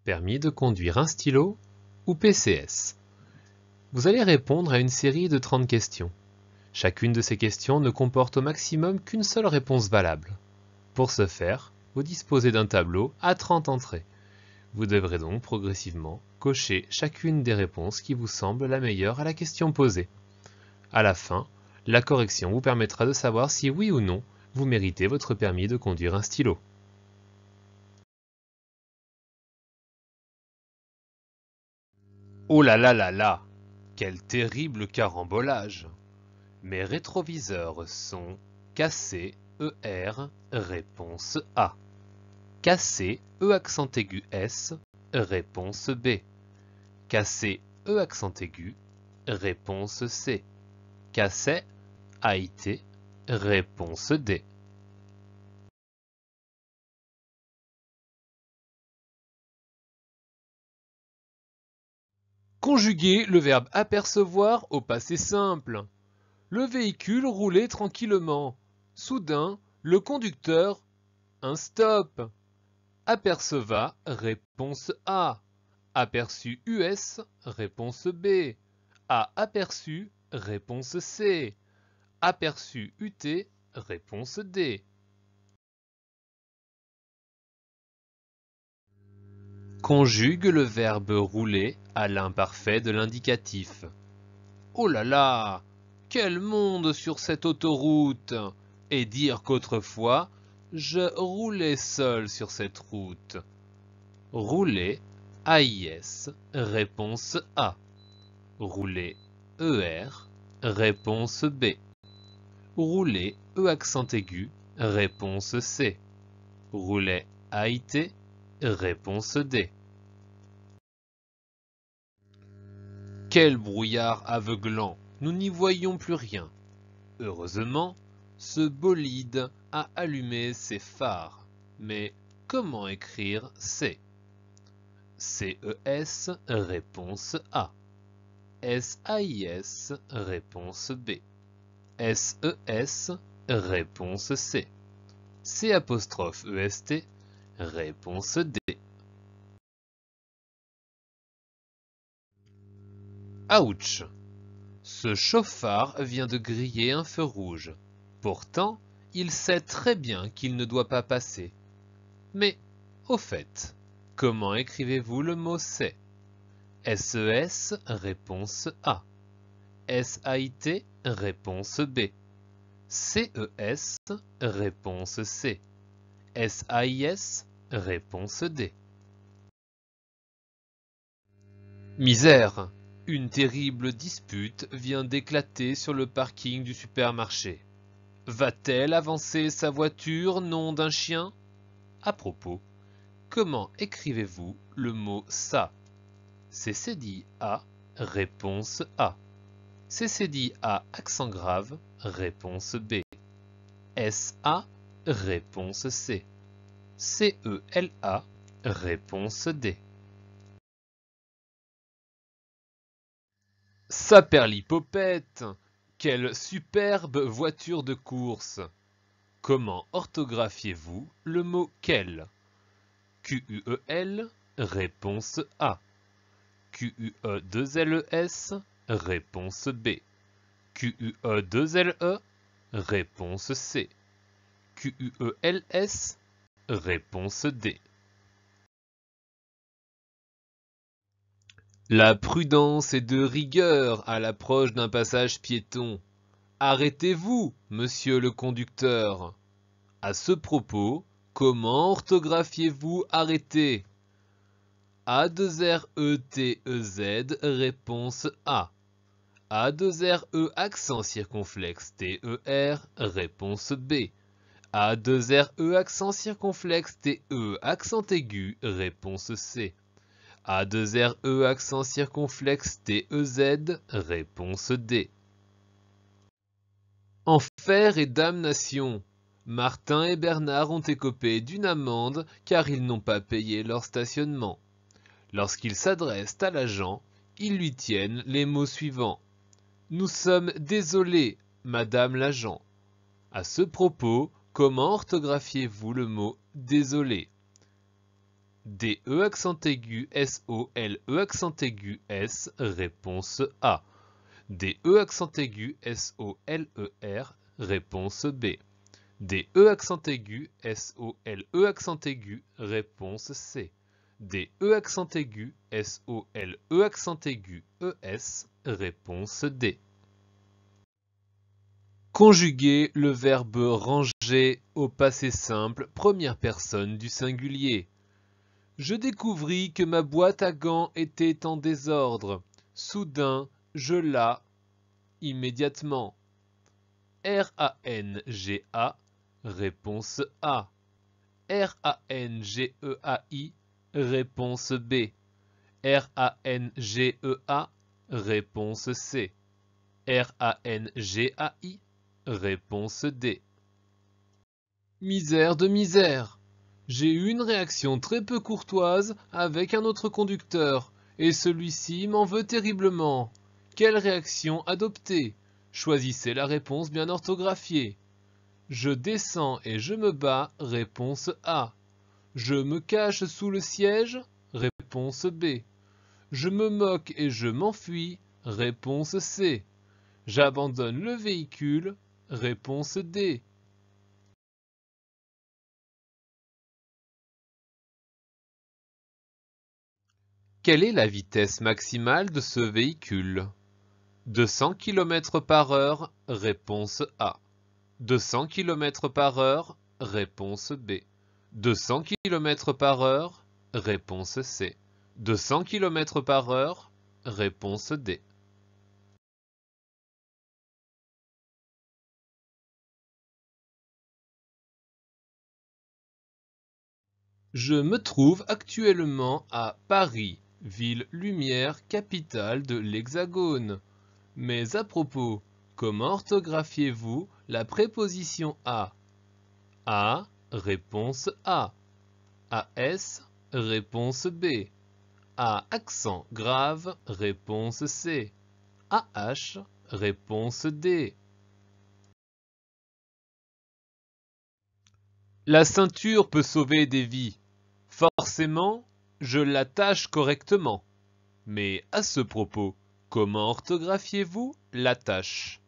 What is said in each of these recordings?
Permis de conduire un stylo ou PCS? Vous allez répondre à une série de 30 questions. Chacune de ces questions ne comporte au maximum qu'une seule réponse valable. Pour ce faire, vous disposez d'un tableau à 30 entrées. Vous devrez donc progressivement cocher chacune des réponses qui vous semble la meilleure à la question posée. À la fin, la correction vous permettra de savoir si oui ou non vous méritez votre permis de conduire un stylo. Oh là là là là! Quel terrible carambolage! Mes rétroviseurs sont cassés, ER, réponse A. Cassé, E accent aigu S, réponse B. Cassé, E accent aigu, réponse C. Cassé, AIT, réponse D. Conjuguez le verbe apercevoir au passé simple. Le véhicule roulait tranquillement. Soudain, le conducteur, un stop. Aperceva, réponse A. Aperçu US, réponse B. A aperçu, réponse C. Aperçu UT, réponse D. Conjugue le verbe rouler à l'imparfait de l'indicatif. Oh là là! Quel monde sur cette autoroute! Et dire qu'autrefois, je roulais seul sur cette route. Rouler, AIS, réponse A. Rouler, ER, réponse B. Rouler, E accent aigu, réponse C. Rouler, AIT, réponse D. Quel brouillard aveuglant! Nous n'y voyons plus rien. Heureusement, ce bolide a allumé ses phares. Mais comment écrire C? CES, réponse A. SAIS, réponse B. SES, réponse C. C''EST, réponse D. Ouch! Ce chauffard vient de griller un feu rouge. Pourtant, il sait très bien qu'il ne doit pas passer. Mais, au fait, comment écrivez-vous le mot c'est? SES, réponse A. SAIT, réponse B. CES, réponse C. SAIS, réponse D. Misère! Une terrible dispute vient d'éclater sur le parking du supermarché. Va-t-elle avancer sa voiture, nom d'un chien? À propos, comment écrivez-vous le mot ça? C'est dit A, réponse A. C'est dit A, accent grave, réponse B. SA, réponse C. CELA, réponse D. Saperlipopette! Quelle superbe voiture de course! Comment orthographiez-vous le mot quel? QUEL, réponse A. QUE2LES, réponse B. QUE2LE, réponse C. QUELS, réponse D. La prudence est de rigueur à l'approche d'un passage piéton. Arrêtez-vous, monsieur le conducteur. À ce propos, comment orthographiez-vous arrêter? A2RETEZ, réponse A. A2RE accent circonflexe TER, réponse B. A2RE accent circonflexe TE accent aigu, réponse C. A2RE accent circonflexe TEZ, réponse D. Enfer et damnation! Martin et Bernard ont écopé d'une amende car ils n'ont pas payé leur stationnement. Lorsqu'ils s'adressent à l'agent, ils lui tiennent les mots suivants. Nous sommes désolés, madame l'agent. À ce propos, comment orthographiez-vous le mot désolé? D-E accent aigu S-O-L-E accent aigu S, réponse A. D-E accent aigu S-O-L-E-R, réponse B. D-E accent aigu S-O-L-E accent aigu, réponse C. D-E accent aigu S-O-L-E accent aigu E-S, réponse D. Conjuguer le verbe ranger au passé simple, première personne du singulier. Je découvris que ma boîte à gants était en désordre. Soudain, je la immédiatement. R-A-N-G-A, réponse A. R-A-N-G-E-A-I, réponse B. R-A-N-G-E-A, réponse C. R-A-N-G-A-I, réponse D. Misère de misère. J'ai eu une réaction très peu courtoise avec un autre conducteur, et celui-ci m'en veut terriblement. Quelle réaction adopter? Choisissez la réponse bien orthographiée. Je descends et je me bats, réponse A. Je me cache sous le siège, réponse B. Je me moque et je m'enfuis, réponse C. J'abandonne le véhicule, réponse D. Quelle est la vitesse maximale de ce véhicule? 200 km/h, réponse A. 200 km/h, réponse B. 200 km/h, réponse C. 200 km/h, réponse D. Je me trouve actuellement à Paris, ville lumière, capitale de l'Hexagone. Mais à propos, comment orthographiez-vous la préposition à? A, réponse A. AS, réponse B. A accent grave, réponse C. AH, réponse D. La ceinture peut sauver des vies. Forcément, je l'attache correctement. Mais à ce propos, comment orthographiez-vous l'attache?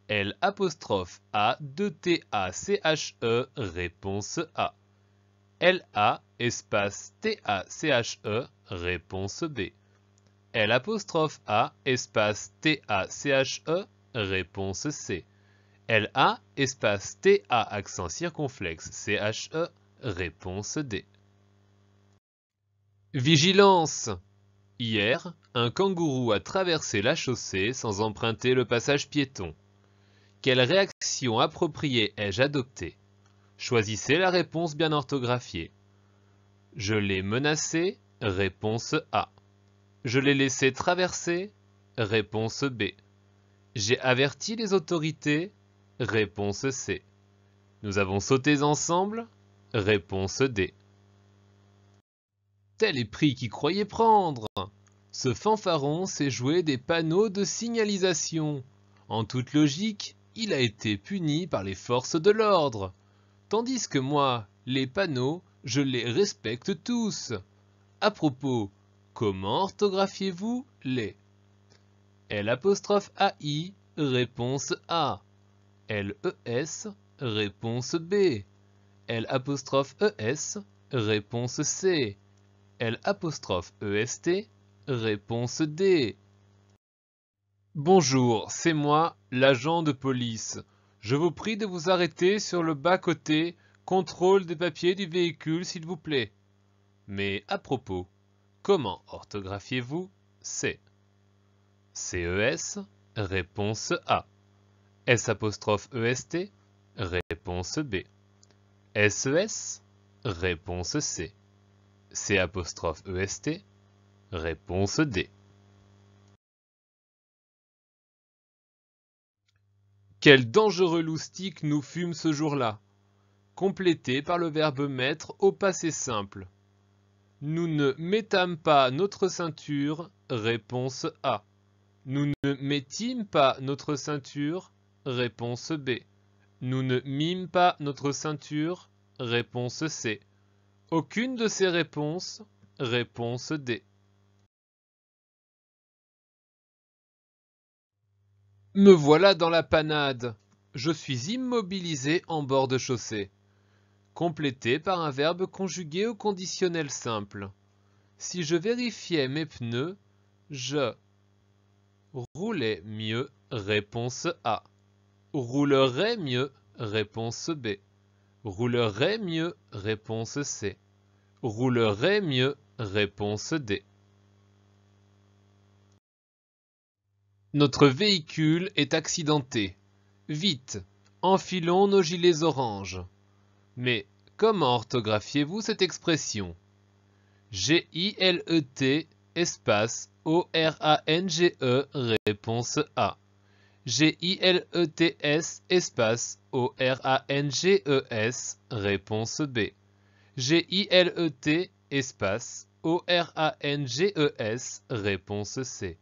L'-A-2-T-A-C-H-E, réponse A. L-A, espace T-A-C-H-E, réponse B. L'-A, espace T-A-C-H-E, réponse C. L-A, espace T-A, accent circonflexe C-H-E, réponse D. Vigilance! Hier, un kangourou a traversé la chaussée sans emprunter le passage piéton. Quelle réaction appropriée ai-je adoptée? Choisissez la réponse bien orthographiée. Je l'ai menacé, réponse A. Je l'ai laissé traverser, réponse B. J'ai averti les autorités, réponse C. Nous avons sauté ensemble, réponse D. Tel est pris qui croyait prendre. Ce fanfaron s'est joué des panneaux de signalisation. En toute logique, il a été puni par les forces de l'ordre. Tandis que moi, les panneaux, je les respecte tous. À propos, comment orthographiez-vous les? L'-AI, réponse A. L-E-S, réponse B. L'-ES, réponse C. L'-EST, réponse D. Bonjour, c'est moi, l'agent de police. Je vous prie de vous arrêter sur le bas-côté, contrôle des papiers du véhicule, s'il vous plaît. Mais à propos, comment orthographiez-vous C? CES, réponse A. S'-EST, réponse B. SES, réponse C. C'-EST, réponse D. Quel dangereux loustic nous fûmes ce jour-là, complété par le verbe mettre au passé simple. Nous ne mettâmes pas notre ceinture, réponse A. Nous ne mettîmes pas notre ceinture, réponse B. Nous ne mîmes pas notre ceinture, réponse C. Aucune de ces réponses. Réponse D. Me voilà dans la panade. Je suis immobilisé en bord de chaussée. Complété par un verbe conjugué au conditionnel simple. Si je vérifiais mes pneus, je roulais mieux. Réponse A. Roulerais mieux. Réponse B. Roulerais mieux. Réponse C. Roulerait mieux. Réponse D. Notre véhicule est accidenté. Vite, enfilons nos gilets oranges. Mais comment orthographiez-vous cette expression? G-I-L-E-T espace O-R-A-N-G-E. Réponse A. G-I-L-E-T-S espace O-R-A-N-G-E-S. Réponse B. G-I-L-E-T espace O-R-A-N-G-E-S. Réponse C.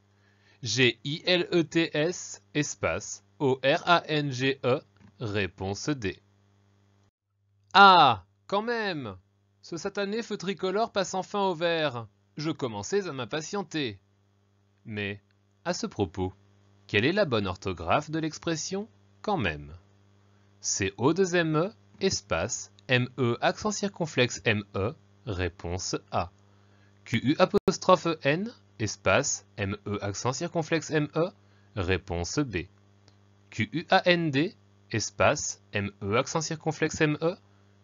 G-I-L-E-T-S espace O-R-A-N-G-E. Réponse D. Ah, quand même! Ce satané feu tricolore passe enfin au vert. Je commençais à m'impatienter. Mais, à ce propos, quelle est la bonne orthographe de l'expression quand même? C'est O2ME espace ME accent circonflexe ME. Réponse A. QU apostrophe N espace ME accent circonflexe ME. Réponse B. QUAND espace ME accent circonflexe ME.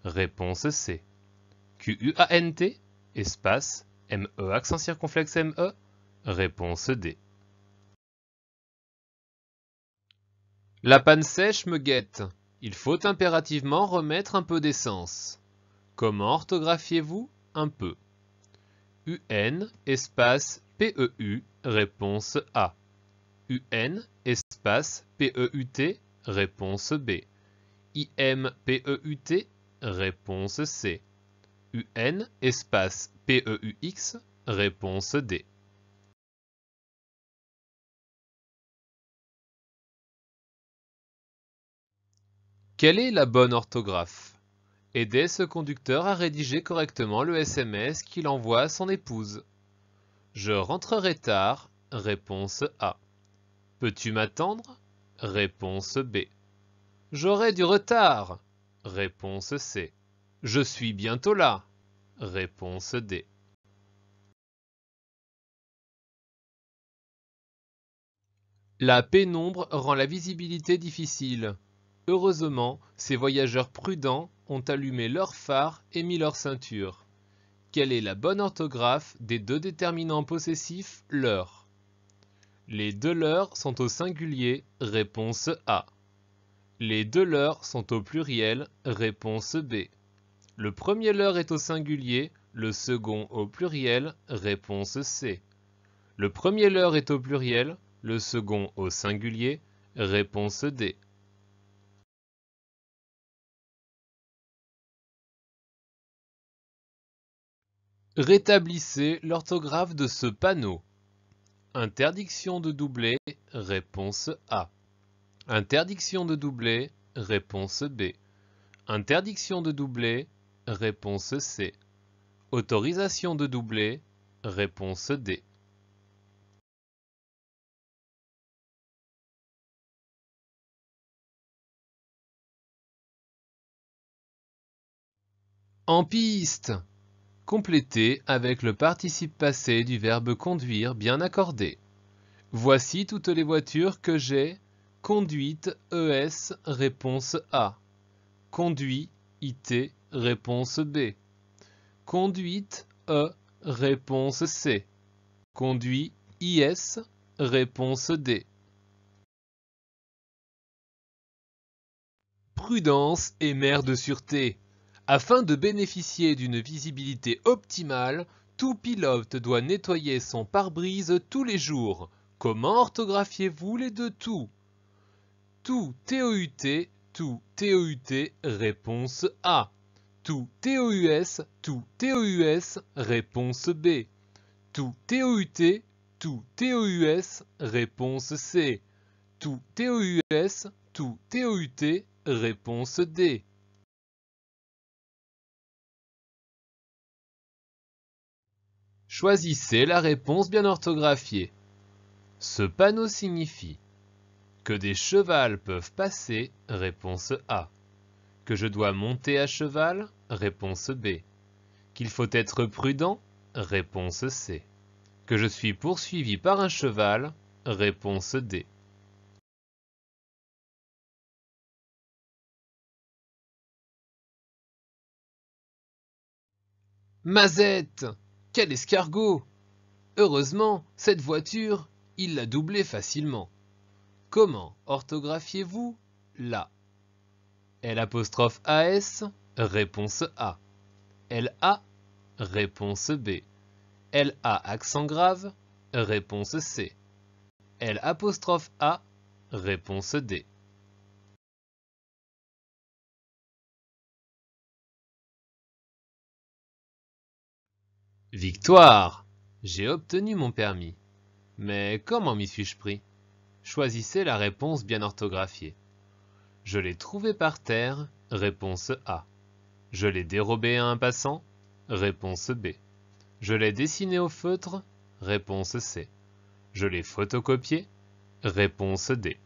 Réponse C. QUANT espace ME accent circonflexe ME. Réponse D. La panne sèche me guette. Il faut impérativement remettre un peu d'essence. Comment orthographiez-vous un peu? UN espace PEU. Réponse A. UN espace PEUT. Réponse B. IMPEUT. Réponse C. UN espace PEUX. Réponse D. Quelle est la bonne orthographe? Aidez ce conducteur à rédiger correctement le SMS qu'il envoie à son épouse. Je rentrerai tard. Réponse A. Peux-tu m'attendre? Réponse B. J'aurai du retard. Réponse C. Je suis bientôt là. Réponse D. La pénombre rend la visibilité difficile. Heureusement, ces voyageurs prudents ont allumé leurs phares et mis leur ceinture. Quelle est la bonne orthographe des deux déterminants possessifs leur? Les deux leurs sont au singulier. Réponse A. Les deux leurs sont au pluriel. Réponse B. Le premier leur est au singulier, le second au pluriel. Réponse C. Le premier leur est au pluriel, le second au singulier. Réponse D. Rétablissez l'orthographe de ce panneau. Interdiction de doubler. Réponse A. Interdiction de doubler. Réponse B. Interdiction de doubler. Réponse C. Autorisation de doubler. Réponse D. En piste! Complétez avec le participe passé du verbe conduire bien accordé. Voici toutes les voitures que j'ai conduites ES. Réponse A. Conduit IT. Réponse B. Conduite E. Réponse C. Conduit IS. Réponse D. Prudence et mère de sûreté. Afin de bénéficier d'une visibilité optimale, tout pilote doit nettoyer son pare-brise tous les jours. Comment orthographiez-vous les deux tout? Tout T-O-U-T, tout T-O-U-T, réponse A. Tout T-O-U-S, tout T-O-U-S, réponse B. Tout T-O-U-T, tout T-O-U-S, réponse C. Tout T-O-U-S, tout T-O-U-T, réponse D. Choisissez la réponse bien orthographiée. Ce panneau signifie que des chevals peuvent passer, réponse A. Que je dois monter à cheval, réponse B. Qu'il faut être prudent, réponse C. Que je suis poursuivi par un cheval, réponse D. Mazette! Quel escargot! Heureusement, cette voiture, il l'a doublée facilement. Comment orthographiez-vous la? L'AS, réponse A. LA, réponse B. LA accent grave, réponse C. L'AA, réponse D. Victoire! J'ai obtenu mon permis. Mais comment m'y suis-je pris? Choisissez la réponse bien orthographiée. Je l'ai trouvé par terre, réponse A. Je l'ai dérobé à un passant, réponse B. Je l'ai dessiné au feutre, réponse C. Je l'ai photocopié, réponse D.